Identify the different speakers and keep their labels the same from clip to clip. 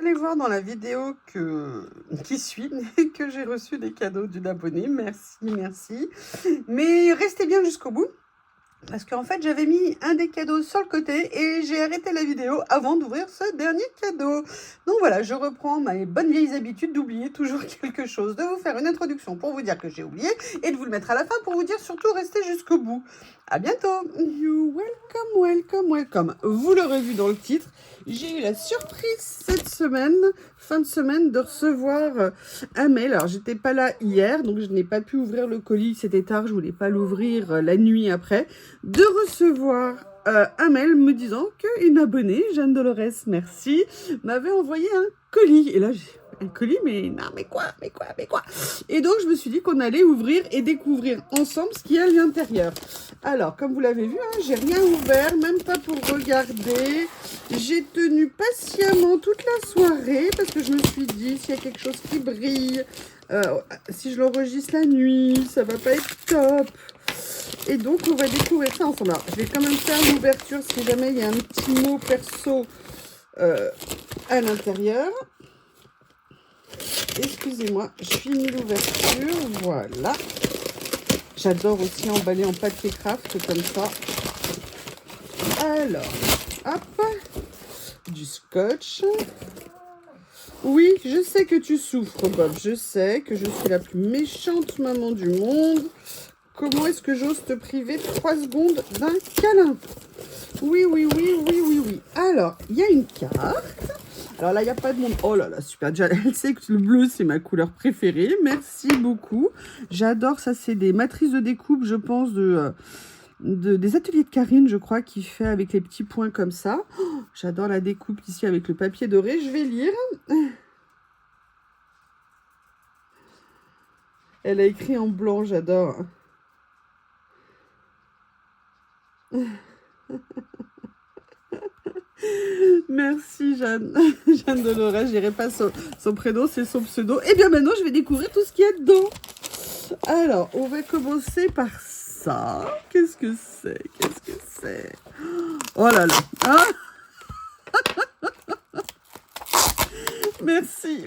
Speaker 1: Allez voir dans la vidéo qui suit que j'ai reçu des cadeaux d'une abonnée. Merci, merci. Mais restez bien jusqu'au bout. Parce qu'en fait, j'avais mis un des cadeaux sur le côté et j'ai arrêté la vidéo avant d'ouvrir ce dernier cadeau. Donc voilà, je reprends mes bonnes vieilles habitudes d'oublier toujours quelque chose, de vous faire une introduction pour vous dire que j'ai oublié et de vous le mettre à la fin pour vous dire surtout restez jusqu'au bout. À bientôt. You welcome, welcome, welcome. Vous l'aurez vu dans le titre, j'ai eu la surprise cette semaine, fin de semaine, de recevoir un mail. Alors, j'étais pas là hier, donc je n'ai pas pu ouvrir le colis. C'était tard, je voulais pas l'ouvrir la nuit après. De recevoir un mail me disant qu'une abonnée, Jeanne Dolores, merci, m'avait envoyé un colis. Et là, j'ai un colis, mais non, mais quoi. Et donc, je me suis dit qu'on allait ouvrir et découvrir ensemble ce qu'il y a à l'intérieur. Alors, comme vous l'avez vu, hein, j'ai rien ouvert, même pas pour regarder. J'ai tenu patiemment toute la soirée parce que je me suis dit, s'il y a quelque chose qui brille, si je l'enregistre la nuit, ça va pas être top. Et donc, on va découvrir ça ensemble. Alors, je vais quand même faire l'ouverture si jamais il y a un petit mot perso à l'intérieur. Excusez-moi, je finis l'ouverture. Voilà. J'adore aussi emballer en papier craft comme ça. Alors, hop. Du scotch. Oui, je sais que tu souffres, Bob. Je sais que je suis la plus méchante maman du monde. Comment est-ce que j'ose te priver 3 secondes d'un câlin? Oui. Alors, il y a une carte. Alors là, il n'y a pas de monde. Oh là là, super. Déjà, elle sait que le bleu, c'est ma couleur préférée. Merci beaucoup. J'adore ça. C'est des matrices de découpe, je pense, des ateliers de Karine, je crois, qui fait avec les petits points comme ça. Oh, j'adore la découpe ici avec le papier doré. Je vais lire. Elle a écrit en blanc, j'adore. Merci Jeanne. Jeanne Dolores, je dirais pas son prénom, c'est son pseudo. Et bien maintenant, je vais découvrir tout ce qu'il y a dedans. Alors, on va commencer par ça. Qu'est-ce que c'est? Oh là là. Hein? Merci.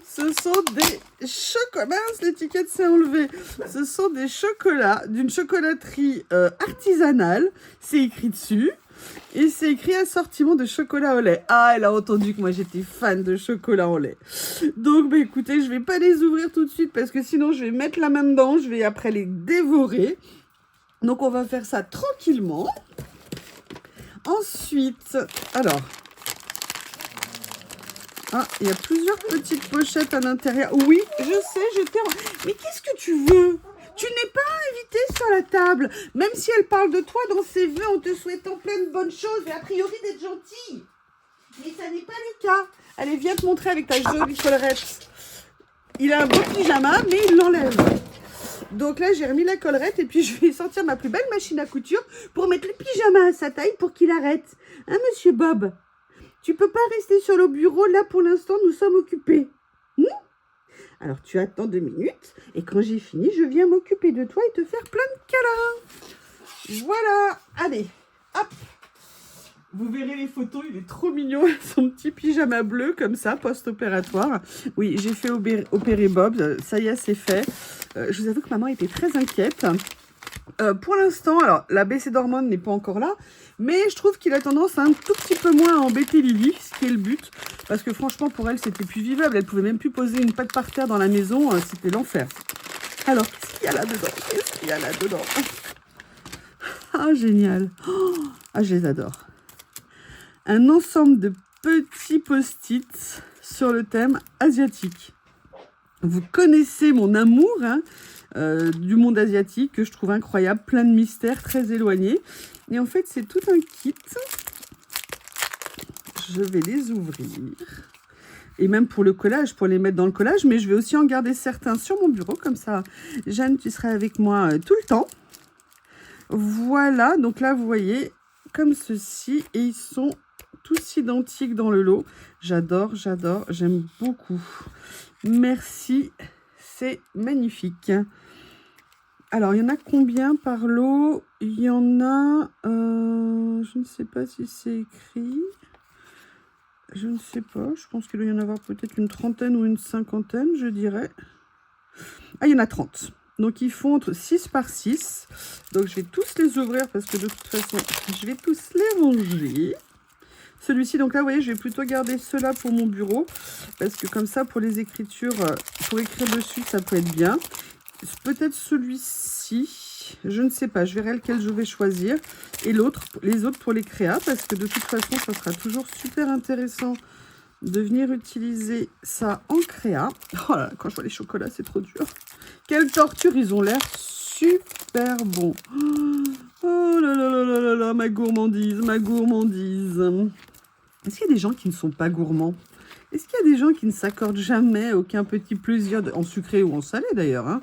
Speaker 1: Ce sont des chocolats. Mince, l'étiquette s'est enlevée. Ce sont des chocolats d'une chocolaterie artisanale. C'est écrit dessus. Et c'est écrit assortiment de chocolat au lait. Ah, elle a entendu que moi j'étais fan de chocolat au lait. Donc, bah, écoutez, je vais pas les ouvrir tout de suite parce que sinon je vais mettre la main dedans. Je vais après les dévorer. Donc, on va faire ça tranquillement. Ensuite, alors... Ah, il y a plusieurs petites pochettes à l'intérieur. Oui, je sais, je t'ai... Mais qu'est-ce que tu veux? Tu n'es pas invité sur la table. Même si elle parle de toi dans ses vœux en te souhaitant plein de bonnes choses et a priori d'être gentille. Mais ça n'est pas le cas. Allez, viens te montrer avec ta jolie collerette. Il a un beau pyjama, mais il l'enlève. Donc là, j'ai remis la collerette et puis je vais sortir ma plus belle machine à couture pour mettre le pyjama à sa taille pour qu'il arrête. Hein, monsieur Bob? Tu peux pas rester sur le bureau, là pour l'instant nous sommes occupés. Alors tu attends 2 minutes et quand j'ai fini, je viens m'occuper de toi et te faire plein de câlins. Voilà, allez, hop. Vous verrez les photos, il est trop mignon, son petit pyjama bleu comme ça, post-opératoire. Oui, j'ai fait opérer Bob, ça y est, c'est fait. Je vous avoue que maman était très inquiète. Pour l'instant, alors la baissée d'hormones n'est pas encore là, mais je trouve qu'il a tendance un tout petit peu moins à embêter Lily, ce qui est le but, parce que franchement pour elle c'était plus vivable, elle pouvait même plus poser une patte par terre dans la maison, c'était l'enfer. Alors qu'est-ce qu'il y a là-dedans? Ah génial, oh, ah je les adore. Un ensemble de petits post-it sur le thème asiatique. Vous connaissez mon amour du monde asiatique que je trouve incroyable, plein de mystères, très éloignés. Et en fait, c'est tout un kit. Je vais les ouvrir. Et même pour le collage, pour les mettre dans le collage, mais je vais aussi en garder certains sur mon bureau, comme ça, Jeanne, tu seras avec moi tout le temps. Voilà, donc là, vous voyez, comme ceci, et ils sont tous identiques dans le lot. J'adore, j'aime beaucoup. Merci, c'est magnifique. Alors, il y en a combien par lot? Il y en a... je ne sais pas si c'est écrit. Je ne sais pas. Je pense qu'il doit y en avoir peut-être une trentaine ou une cinquantaine, je dirais. Ah, il y en a 30. Donc, ils font entre 6 par 6. Donc, je vais tous les ouvrir parce que de toute façon, je vais tous les ranger. Celui-ci, donc là, vous voyez, je vais plutôt garder ceux-là pour mon bureau. Parce que comme ça, pour les écritures, pour écrire dessus, ça peut être bien. Peut-être celui-ci. Je ne sais pas. Je verrai lequel je vais choisir. Et l'autre, les autres pour les créas. Parce que de toute façon, ça sera toujours super intéressant de venir utiliser ça en créa. Oh là là, quand je vois les chocolats, c'est trop dur. Quelle torture, ils ont l'air super bons. Oh là là là là là là, ma gourmandise, ma gourmandise. Est-ce qu'il y a des gens qui ne sont pas gourmands? Est-ce qu'il y a des gens qui ne s'accordent jamais aucun petit plaisir, en sucré ou en salé d'ailleurs, hein?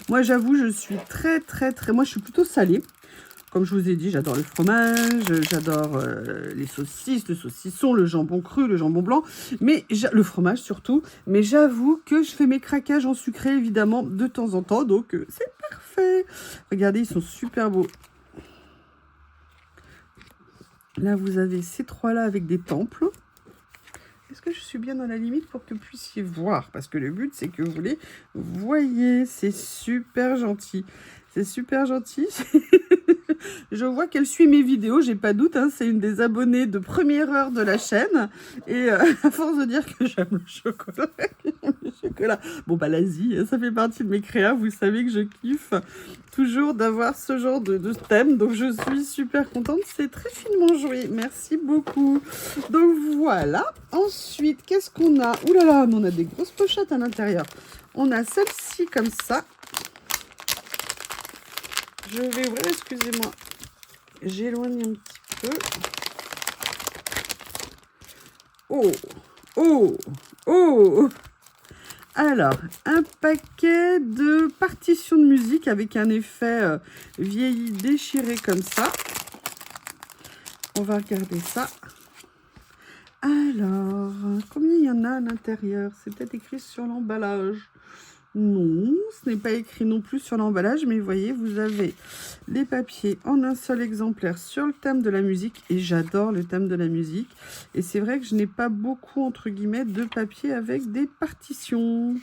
Speaker 1: Moi, j'avoue, je suis très... Moi, je suis plutôt salée. Comme je vous ai dit, j'adore le fromage, j'adore les saucisses, le saucisson, le jambon cru, le jambon blanc, mais le fromage surtout. Mais j'avoue que je fais mes craquages en sucré, évidemment, de temps en temps. Donc, c'est parfait. Regardez, ils sont super beaux. Là, vous avez ces trois-là avec des temples. Est-ce que je suis bien dans la limite pour que vous puissiez voir? Parce que le but, c'est que vous les voyez. C'est super gentil. C'est super gentil. Je vois qu'elle suit mes vidéos, j'ai pas doute. Hein, c'est une des abonnées de première heure de la chaîne. Et à force de dire que j'aime le chocolat, bon bah l'Asie, ça fait partie de mes créas. Vous savez que je kiffe toujours d'avoir ce genre de thème. Donc je suis super contente. C'est très finement joué. Merci beaucoup. Donc voilà. Ensuite, qu'est-ce qu'on a? Ouh là là, on a des grosses pochettes à l'intérieur. On a celle-ci comme ça. Je vais ouvrir, excusez-moi, j'éloigne un petit peu. Oh, oh, oh. Alors, un paquet de partitions de musique avec un effet vieilli déchiré comme ça. On va regarder ça. Alors, combien il y en a à l'intérieur? C'est peut-être écrit sur l'emballage. Non, ce n'est pas écrit non plus sur l'emballage, mais vous voyez, vous avez les papiers en un seul exemplaire sur le thème de la musique, et j'adore le thème de la musique. Et c'est vrai que je n'ai pas beaucoup, entre guillemets, de papier avec des partitions.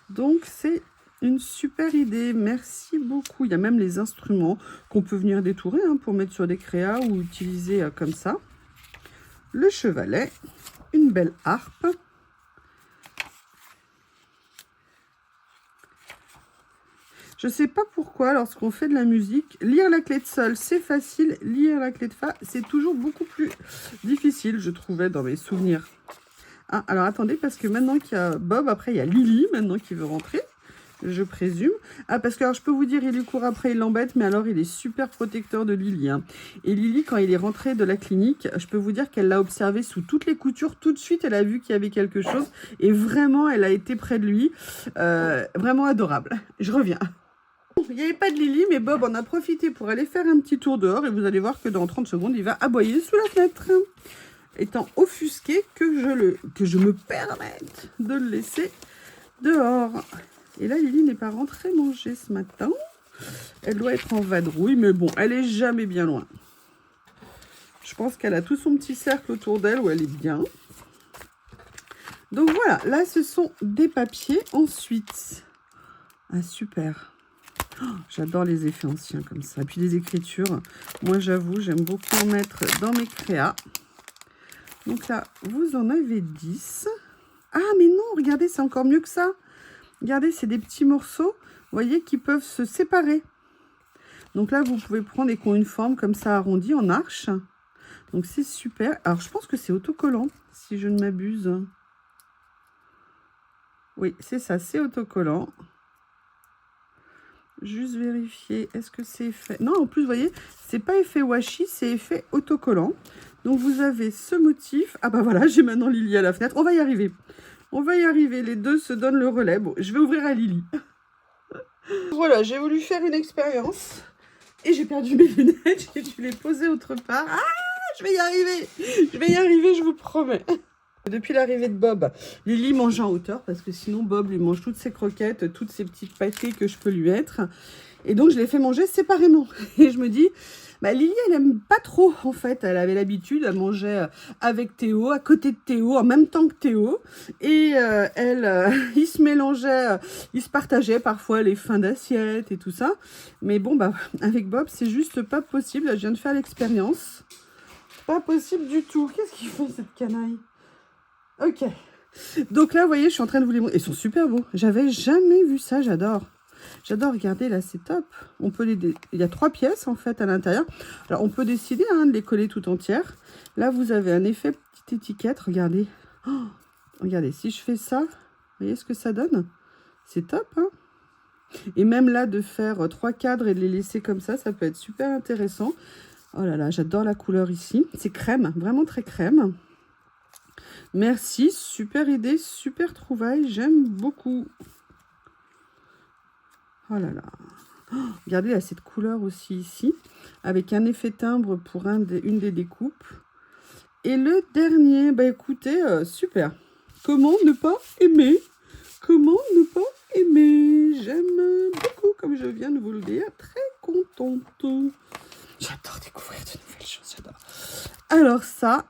Speaker 1: Donc, c'est une super idée. Merci beaucoup. Il y a même les instruments qu'on peut venir détourer hein, pour mettre sur des créas ou utiliser comme ça. Le chevalet, une belle harpe. Je ne sais pas pourquoi, lorsqu'on fait de la musique, lire la clé de sol, c'est facile. Lire la clé de fa, c'est toujours beaucoup plus difficile, je trouvais, dans mes souvenirs. Ah, alors, attendez, parce que maintenant qu'il y a Bob, après, il y a Lily, maintenant, qui veut rentrer, je présume. Ah, parce que, alors, je peux vous dire, il lui court après, il l'embête, mais alors, il est super protecteur de Lily. Hein. Et Lily, quand il est rentré de la clinique, je peux vous dire qu'elle l'a observé sous toutes les coutures. Tout de suite, elle a vu qu'il y avait quelque chose. Et vraiment, elle a été près de lui. Vraiment adorable. Je reviens. Il n'y avait pas de Lily, mais Bob en a profité pour aller faire un petit tour dehors. Et vous allez voir que dans 30 secondes, il va aboyer sous la fenêtre. Étant offusqué que je me permette de le laisser dehors. Et là, Lily n'est pas rentrée manger ce matin. Elle doit être en vadrouille, mais bon, elle est jamais bien loin. Je pense qu'elle a tout son petit cercle autour d'elle où elle est bien. Donc voilà, là, ce sont des papiers. Ensuite, ah super. Oh, j'adore les effets anciens comme ça. Et puis les écritures, moi j'avoue, j'aime beaucoup en mettre dans mes créas. Donc là, vous en avez 10. Ah mais non, regardez, c'est encore mieux que ça. Regardez, c'est des petits morceaux, vous voyez, qui peuvent se séparer. Donc là, vous pouvez prendre et qui ont une forme comme ça arrondie en arche. Donc c'est super. Alors je pense que c'est autocollant, si je ne m'abuse. Oui, c'est ça, c'est autocollant. Juste vérifier, est-ce que c'est effet... Non, en plus, vous voyez, c'est pas effet washi, c'est effet autocollant. Donc, vous avez ce motif. Ah bah voilà, j'ai maintenant Lily à la fenêtre. On va y arriver. On va y arriver. Les deux se donnent le relais. Bon, je vais ouvrir à Lily. Voilà, j'ai voulu faire une expérience. Et j'ai perdu mes lunettes. J'ai dû les poser autre part. Ah, je vais y arriver. Je vais y arriver, je vous promets. Depuis l'arrivée de Bob, Lily mange en hauteur parce que sinon Bob lui mange toutes ses croquettes, toutes ses petites pâtés que je peux lui mettre. Et donc je l'ai fait manger séparément. Et je me dis, bah, Lily elle aime pas trop en fait. Elle avait l'habitude, elle mangeait avec Théo, à côté de Théo, en même temps que Théo. Et ils se mélangeaient, ils se partageaient parfois les fins d'assiette et tout ça. Mais bon, bah avec Bob c'est juste pas possible. Là, je viens de faire l'expérience. Pas possible du tout. Qu'est-ce qu'ils font cette canaille? Ok, donc là, vous voyez, je suis en train de vous les montrer. Ils sont super beaux. J'avais jamais vu ça, j'adore. J'adore, regardez, là, c'est top. On peut Il y a 3 pièces, en fait, à l'intérieur. Alors, on peut décider de les coller tout entières. Là, vous avez un effet petite étiquette, regardez. Oh, regardez, si je fais ça, vous voyez ce que ça donne? C'est top, hein? Et même là, de faire 3 cadres et de les laisser comme ça peut être super intéressant. Oh là là, j'adore la couleur ici. C'est crème, vraiment très crème. Merci, super idée, super trouvaille, j'aime beaucoup. Oh là là. Oh, regardez là, cette couleur aussi ici, avec un effet timbre pour une des découpes. Et le dernier, bah écoutez, super. Comment ne pas aimer? Comment ne pas aimer? J'aime beaucoup, comme je viens de vous le dire, très contente. J'adore découvrir de nouvelles choses, j'adore. Alors ça...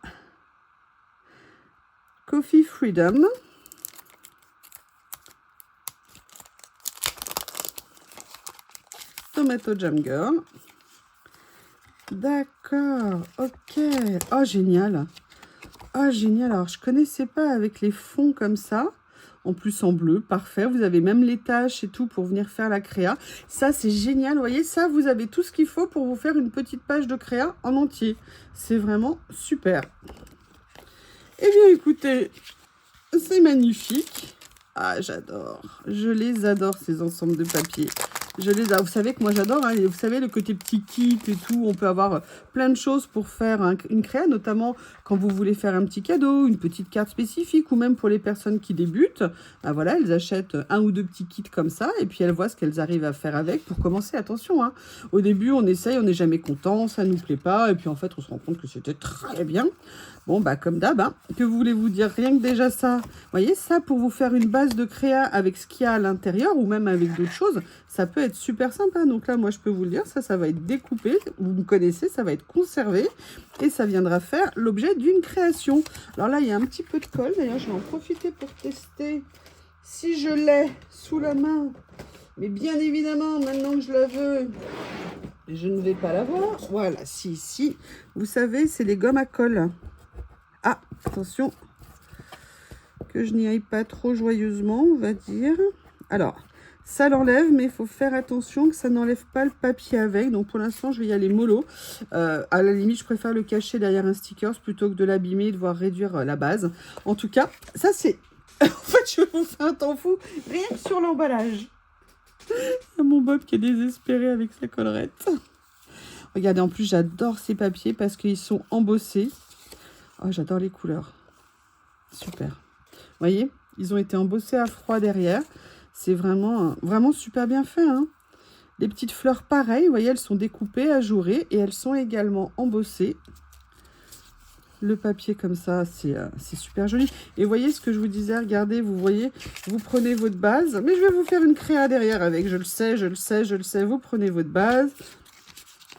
Speaker 1: Coffee Freedom. Tomato Jam Girl. D'accord, ok. Oh, génial. Oh, génial. Alors, je connaissais pas avec les fonds comme ça. En plus, en bleu, parfait. Vous avez même les taches et tout pour venir faire la créa. Ça, c'est génial. Vous voyez, ça, vous avez tout ce qu'il faut pour vous faire une petite page de créa en entier. C'est vraiment super. Eh bien, écoutez... C'est magnifique. Ah, j'adore. Je les adore, ces ensembles de papier. Je les adore. Vous savez que moi, j'adore. Hein, vous savez, le côté petit kit et tout. On peut avoir plein de choses pour faire une créa, notamment quand vous voulez faire un petit cadeau, une petite carte spécifique, ou même pour les personnes qui débutent. Ben voilà, elles achètent 1 ou 2 petits kits comme ça, et puis elles voient ce qu'elles arrivent à faire avec pour commencer. Attention, hein. Au début, on essaye, on n'est jamais content, ça nous plaît pas, et puis en fait, on se rend compte que c'était très bien. Bon, bah comme d'hab, hein, que voulez-vous dire? Rien que déjà ça, vous voyez, ça pour vous faire une base de créa avec ce qu'il y a à l'intérieur ou même avec d'autres choses, ça peut être super sympa. Donc là, moi, je peux vous le dire, ça va être découpé, vous me connaissez, ça va être conservé et ça viendra faire l'objet d'une création. Alors là, il y a un petit peu de colle. D'ailleurs, je vais en profiter pour tester si je l'ai sous la main. Mais bien évidemment, maintenant que je la veux... je ne vais pas la voir. Voilà, si. Vous savez, c'est les gommes à colle. Ah, attention, que je n'y aille pas trop joyeusement, on va dire. Alors, ça l'enlève, mais il faut faire attention que ça n'enlève pas le papier avec. Donc, pour l'instant, je vais y aller mollo. À la limite, je préfère le cacher derrière un sticker plutôt que de l'abîmer et devoir réduire la base. En tout cas, ça, c'est... en fait, je vous fais un temps fou, rien que sur l'emballage. Il y a mon Bob qui est désespéré avec sa collerette. Regardez, en plus, j'adore ces papiers parce qu'ils sont embossés. Oh, j'adore les couleurs. Super. Vous voyez, ils ont été embossés à froid derrière. C'est vraiment, vraiment super bien fait. Hein. Les petites fleurs, pareilles. Vous voyez, elles sont découpées, ajourées. Et elles sont également embossées. Le papier comme ça, c'est super joli. Et vous voyez ce que je vous disais, regardez, vous voyez, vous prenez votre base. Mais je vais vous faire une créa derrière avec, je le sais. Vous prenez votre base.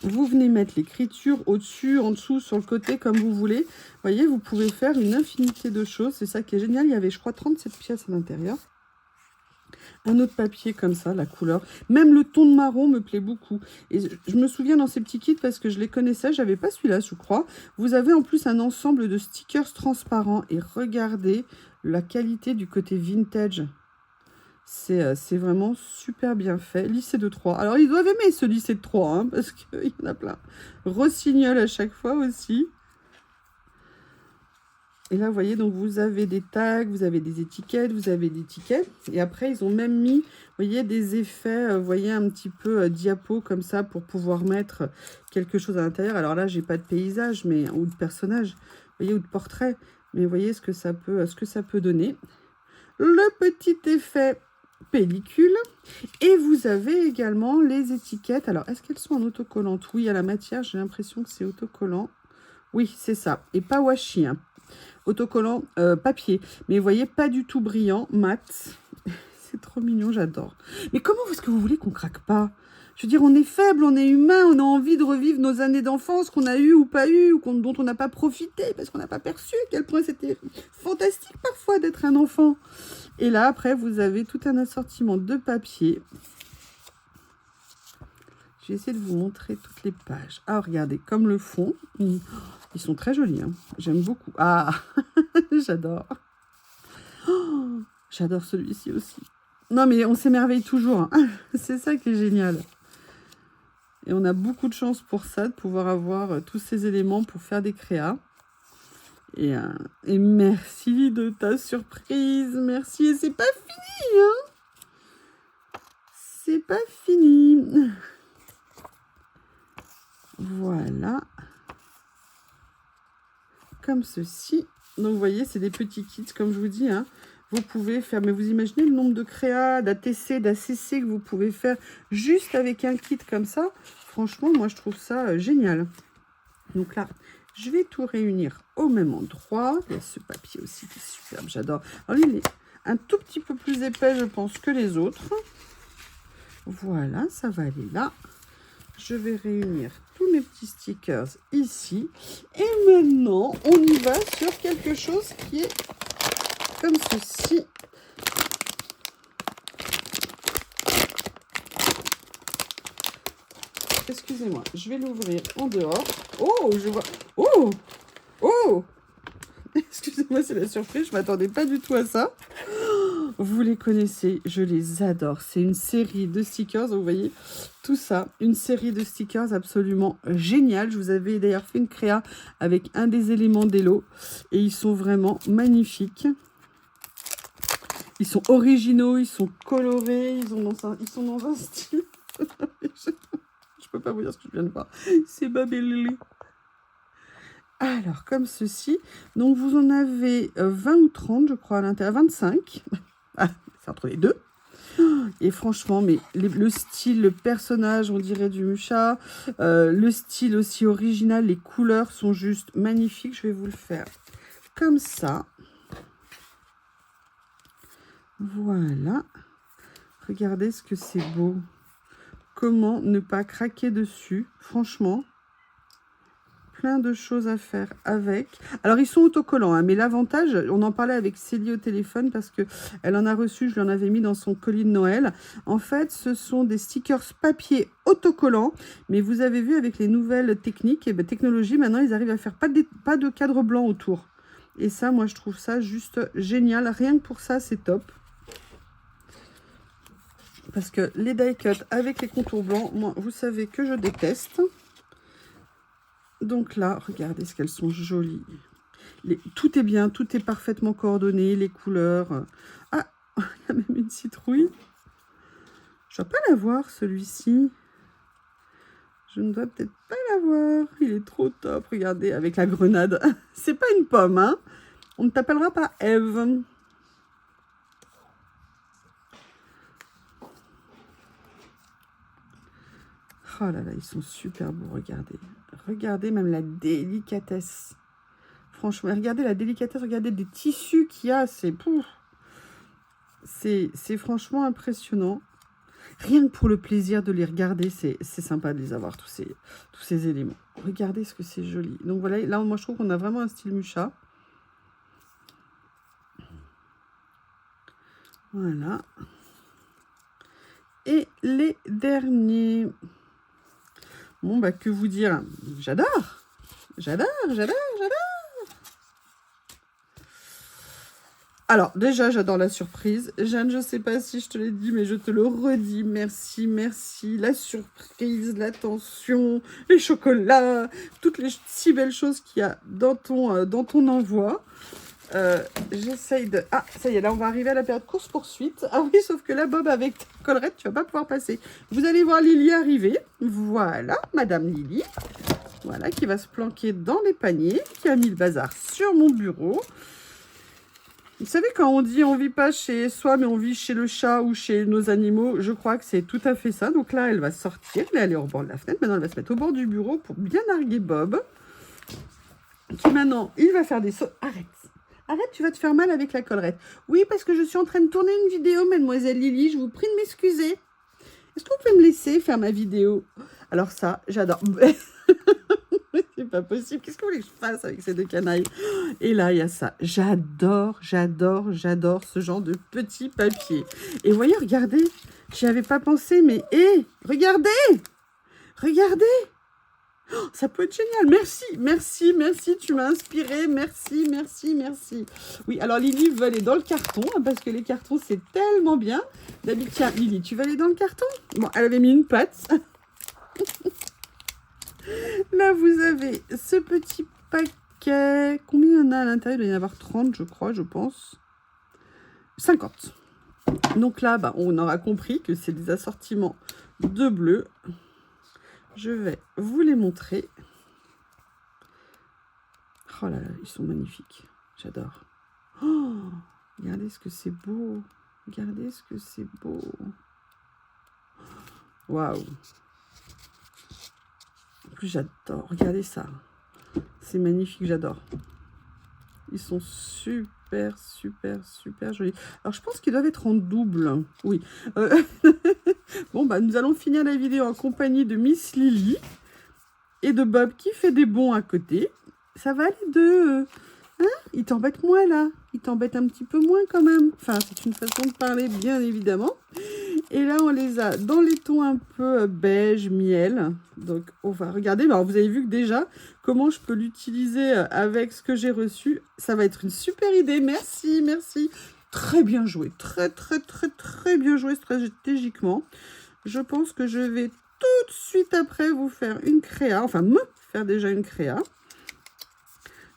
Speaker 1: Vous venez mettre l'écriture au-dessus, en dessous, sur le côté, comme vous voulez. Vous voyez, vous pouvez faire une infinité de choses. C'est ça qui est génial. Il y avait, je crois, 37 pièces à l'intérieur. Un autre papier comme ça, la couleur. Même le ton de marron me plaît beaucoup. Et je me souviens dans ces petits kits, parce que je les connaissais, j'avais pas celui-là, je crois. Vous avez en plus un ensemble de stickers transparents. Et regardez la qualité du côté vintage. C'est vraiment super bien fait. Lycée de Troyes. Alors, ils doivent aimer ce lycée de Troyes, hein, parce qu'il y en a plein. Rossignol à chaque fois aussi. Et là, vous voyez, donc vous avez des tags, vous avez des étiquettes, vous avez des tickets. Et après, ils ont même mis, vous voyez, des effets, vous voyez, un petit peu diapo comme ça pour pouvoir mettre quelque chose à l'intérieur. Alors là, j'ai pas de paysage, mais ou de personnage, vous voyez, ou de portrait. Mais vous voyez ce que ça peut donner. Le petit effet pellicule. Et vous avez également les étiquettes. Alors, est-ce qu'elles sont en autocollante? Oui, à la matière, j'ai l'impression que c'est autocollant. Oui, c'est ça. Et pas washi, hein. Autocollant papier. Mais vous voyez, pas du tout brillant, mat. C'est trop mignon, j'adore. Mais comment est-ce que vous voulez qu'on craque pas? Je veux dire, on est faible, on est humain, on a envie de revivre nos années d'enfance qu'on a eues ou pas eues, ou dont on n'a pas profité, parce qu'on n'a pas perçu à quel point c'était fantastique parfois d'être un enfant. Et là, après, vous avez tout un assortiment de papier. Je vais essayer de vous montrer toutes les pages. Ah, regardez, comme le fond, ils sont très jolis. Hein. J'aime beaucoup. Ah, j'adore. Oh, j'adore celui-ci aussi. Non, mais on s'émerveille toujours. Hein. C'est ça qui est génial. Et on a beaucoup de chance pour ça, de pouvoir avoir tous ces éléments pour faire des créas. Et merci de ta surprise. Merci. Et c'est pas fini. Hein. C'est pas fini. Voilà. Comme ceci. Donc, vous voyez, c'est des petits kits, comme je vous dis. Hein. Vous pouvez faire, mais vous imaginez le nombre de créas, d'ATC, d'ACC que vous pouvez faire juste avec un kit comme ça. Franchement, moi, je trouve ça génial. Donc là, je vais tout réunir au même endroit. Il y a ce papier aussi qui est superbe, j'adore. Alors, il est un tout petit peu plus épais, je pense, que les autres. Voilà, ça va aller là. Je vais réunir tous mes petits stickers ici. Et maintenant, on y va sur quelque chose qui est comme ceci. Excusez-moi, je vais l'ouvrir en dehors. Oh, je vois... Oh! Oh! Excusez-moi, c'est la surprise, je ne m'attendais pas du tout à ça. Vous les connaissez, je les adore. C'est une série de stickers, vous voyez, tout ça. Une série de stickers absolument géniale. Je vous avais d'ailleurs fait une créa avec un des éléments d'Hello. Et ils sont vraiment magnifiques. Ils sont originaux, ils sont colorés, ils sont dans un style. Je peux pas vous dire ce que je viens de voir. C'est Babelli. Alors, comme ceci. Donc, vous en avez 20 ou 30, je crois, à l'intérieur. 25. Ah, c'est entre les deux. Et franchement, mais le style, le personnage, on dirait du Musha. Le style aussi original, les couleurs sont juste magnifiques. Je vais vous le faire comme ça. Voilà. Regardez ce que c'est beau. Comment ne pas craquer dessus? Franchement, plein de choses à faire avec. Alors, ils sont autocollants, hein, mais l'avantage, on en parlait avec Célie au téléphone parce qu'elle en a reçu, je l'en avais mis dans son colis de Noël. En fait, ce sont des stickers papier autocollants, mais vous avez vu avec les nouvelles techniques et technologies, maintenant, ils arrivent à faire pas de cadre blanc autour. Et ça, moi, je trouve ça juste génial. Rien que pour ça, c'est top. Parce que les die cut avec les contours blancs, moi, vous savez que je déteste. Donc là, regardez ce qu'elles sont jolies. Tout est bien, tout est parfaitement coordonné, les couleurs. Ah, il y a même une citrouille. Je ne dois pas la voir, celui-ci. Je ne dois peut-être pas la voir. Il est trop top, regardez, avec la grenade. C'est pas une pomme, hein. On ne t'appellera pas Eve. Oh là là, ils sont super beaux, regardez. Regardez même la délicatesse. Franchement, regardez la délicatesse, regardez des tissus qu'il y a. C'est franchement impressionnant. Rien que pour le plaisir de les regarder, c'est sympa de les avoir, tous ces éléments. Regardez ce que c'est joli. Donc voilà, là, moi, je trouve qu'on a vraiment un style Musha. Voilà. Et les derniers... Bon, bah, que vous dire? J'adore. J'adore, j'adore, j'adore. Alors, déjà, j'adore la surprise. Jeanne, je ne sais pas si je te l'ai dit, mais je te le redis. Merci, merci. La surprise, l'attention, les chocolats, toutes les si belles choses qu'il y a dans ton envoi. J'essaye de... Ah, ça y est, là, on va arriver à la période course-poursuite. Ah oui, sauf que là, Bob, avec ta collerette, tu vas pas pouvoir passer. Vous allez voir Lily arriver. Voilà, Madame Lily. Voilà, qui va se planquer dans les paniers, qui a mis le bazar sur mon bureau. Vous savez, quand on dit on vit pas chez soi, mais on vit chez le chat ou chez nos animaux, je crois que c'est tout à fait ça. Donc là, elle va sortir, elle est allée au bord de la fenêtre. Maintenant, elle va se mettre au bord du bureau pour bien narguer Bob. qui maintenant, il va faire des sauts. Arrête. Arrête, tu vas te faire mal avec la collerette. Oui, parce que je suis en train de tourner une vidéo, mademoiselle Lily. Je vous prie de m'excuser. Est-ce que vous pouvez me laisser faire ma vidéo? Alors ça, j'adore. C'est pas possible. Qu'est-ce que vous voulez que je fasse avec ces deux canailles? Et là, il y a ça. J'adore, j'adore, j'adore ce genre de petit papier. Et vous voyez, regardez, j'y avais pas pensé, mais hé, regardez! Regardez! Oh, ça peut être génial. Merci, merci, merci. Tu m'as inspiré. Merci, merci, merci. Oui, alors Lily veut aller dans le carton, hein, parce que les cartons, c'est tellement bien. D'habitude, tiens, Lily, tu veux aller dans le carton? Bon, elle avait mis une patte. Là, vous avez ce petit paquet. Combien il y en a à l'intérieur? Il doit y en avoir 30, je crois, je pense. 50. Donc là, bah, on aura compris que c'est des assortiments de bleu. Je vais vous les montrer. Oh là là, ils sont magnifiques. J'adore. Oh, regardez ce que c'est beau. Regardez ce que c'est beau. Waouh. En plus, j'adore. Regardez ça. C'est magnifique, j'adore. Ils sont super, super, super jolis. Alors, je pense qu'ils doivent être en double. Oui. Bon, bah, nous allons finir la vidéo en compagnie de Miss Lily et de Bob qui fait des bons à côté. Ça va les deux. Hein? Il t'embête moins, là. Il t'embête un petit peu moins, quand même. Enfin, c'est une façon de parler, bien évidemment. Et là, on les a dans les tons un peu beige, miel. Donc, on va regarder. Alors, vous avez vu que déjà, comment je peux l'utiliser avec ce que j'ai reçu. Ça va être une super idée. Merci, merci. Très bien joué. Très, très, très, très bien joué stratégiquement. Je pense que je vais tout de suite après vous faire une créa. Enfin, me faire déjà une créa.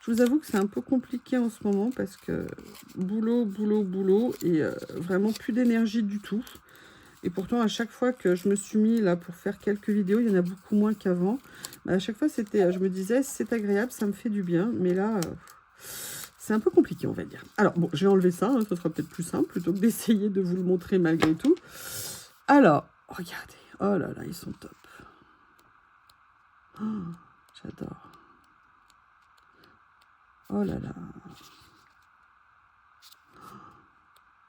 Speaker 1: Je vous avoue que c'est un peu compliqué en ce moment parce que boulot, boulot, boulot et vraiment plus d'énergie du tout. Et pourtant, à chaque fois que je me suis mis là pour faire quelques vidéos, il y en a beaucoup moins qu'avant. À chaque fois, c'était, je me disais, c'est agréable, ça me fait du bien. Mais là, c'est un peu compliqué, on va dire. Alors, bon, je vais enlever ça, hein, ce sera peut-être plus simple plutôt que d'essayer de vous le montrer malgré tout. Alors, regardez. Oh là là, ils sont top. Oh, j'adore. Oh là là.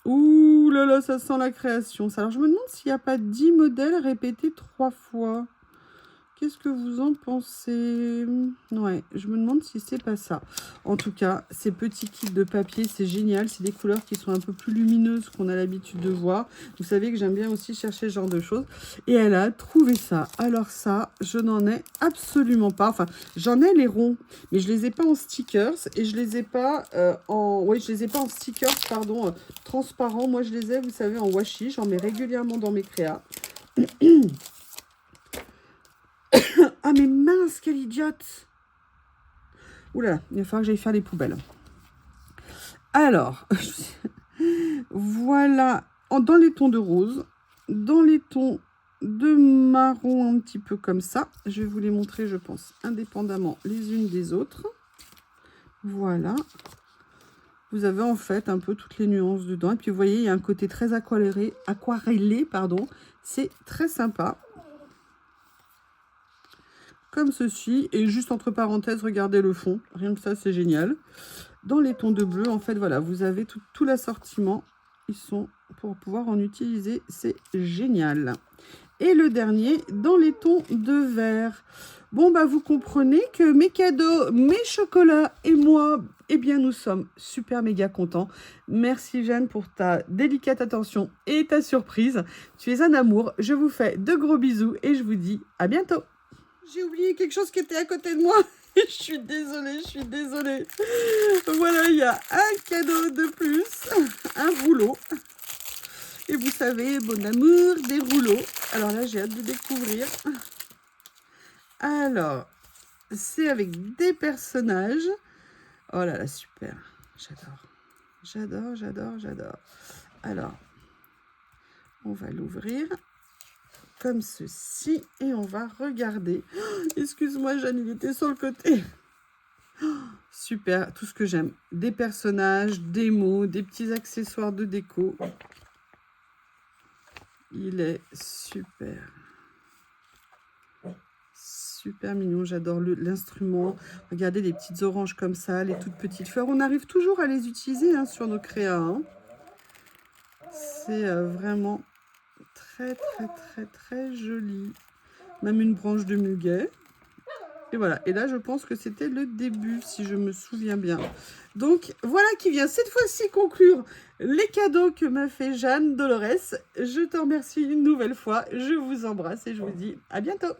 Speaker 1: Ouh là là, ça sent la création. Alors, je me demande s'il n'y a pas 10 modèles répétés 3 fois. Qu'est-ce que vous en pensez? Ouais, je me demande si c'est pas ça. En tout cas, ces petits kits de papier, c'est génial. C'est des couleurs qui sont un peu plus lumineuses qu'on a l'habitude de voir. Vous savez que j'aime bien aussi chercher ce genre de choses. Et elle a trouvé ça. Alors ça, je n'en ai absolument pas. Enfin, j'en ai les ronds, mais je les ai pas en stickers. Et je les ai pas en... Oui, je les ai pas en stickers, pardon, transparents. Moi, je les ai, vous savez, en washi. J'en mets régulièrement dans mes créas. Ah mais mince, quelle idiote! Oula, il va falloir que j'aille faire les poubelles. Alors, voilà, dans les tons de rose, dans les tons de marron un petit peu comme ça. Je vais vous les montrer, je pense, indépendamment les unes des autres. Voilà. Vous avez en fait un peu toutes les nuances dedans. Et puis vous voyez, il y a un côté très aquarellé, pardon. C'est très sympa. Comme ceci, et juste entre parenthèses, regardez le fond, rien que ça, c'est génial. Dans les tons de bleu, en fait, voilà, vous avez tout l'assortiment, ils sont pour pouvoir en utiliser, c'est génial. Et le dernier, dans les tons de vert. Bon, bah, vous comprenez que mes cadeaux, mes chocolats et moi, eh bien, nous sommes super méga contents. Merci, Jeanne, pour ta délicate attention et ta surprise. Tu es un amour, je vous fais de gros bisous et je vous dis à bientôt. J'ai oublié quelque chose qui était à côté de moi. Je suis désolée, je suis désolée. Voilà, il y a un cadeau de plus. Un rouleau. Et vous savez, bon amour, des rouleaux. Alors là, j'ai hâte de découvrir. Alors, c'est avec des personnages. Oh là là, super. J'adore. J'adore, j'adore, j'adore. Alors, on va l'ouvrir. Comme ceci, et on va regarder. Oh, excuse-moi, Jeanne, il était sur le côté. Oh, super, tout ce que j'aime. Des personnages, des mots, des petits accessoires de déco. Il est super. super mignon. J'adore l'instrument. Regardez les petites oranges comme ça, les toutes petites fleurs. On arrive toujours à les utiliser hein, sur nos créas. Hein. C'est vraiment très, très, très, très joli. Même une branche de muguet. Et voilà. Et là, je pense que c'était le début, si je me souviens bien. Donc, voilà qui vient cette fois-ci conclure les cadeaux que m'a fait Jeanne Dolores. Je te remercie une nouvelle fois. Je vous embrasse et je vous dis à bientôt.